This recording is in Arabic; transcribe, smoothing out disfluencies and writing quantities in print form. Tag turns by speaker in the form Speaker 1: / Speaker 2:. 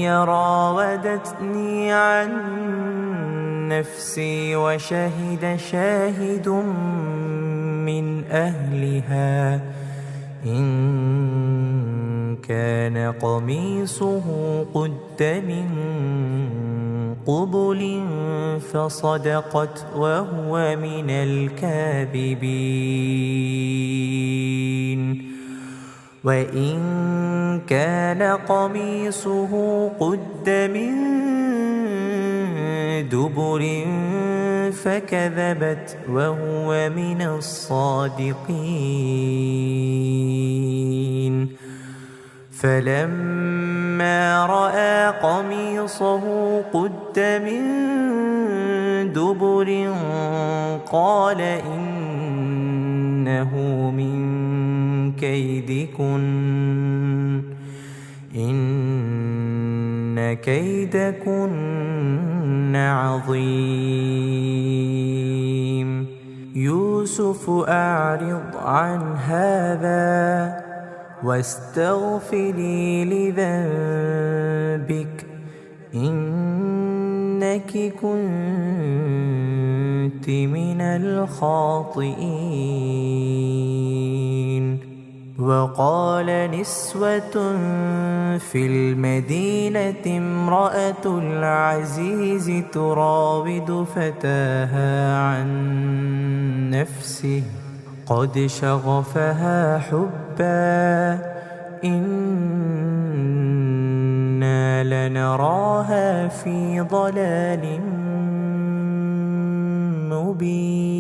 Speaker 1: هي راودتني عن نفسي وشهد شاهد من أهلها إن كان قميصه قد من قبل فصدقت وهو من الكاذبين وإن كان قميصه قد من دبر فكذبت وهو من الصادقين فلما رأى قميصه قد من دبر قال إنه من كيدكن إن كيدكن عظيم يوسف أعرض عن هذا واستغفري لذنبك إنك كنت من الخاطئين وقال نسوة في المدينة امرأة العزيز تراود فتاها عن نفسه قد شغفها حبا إنا لنراها في ضلال مبين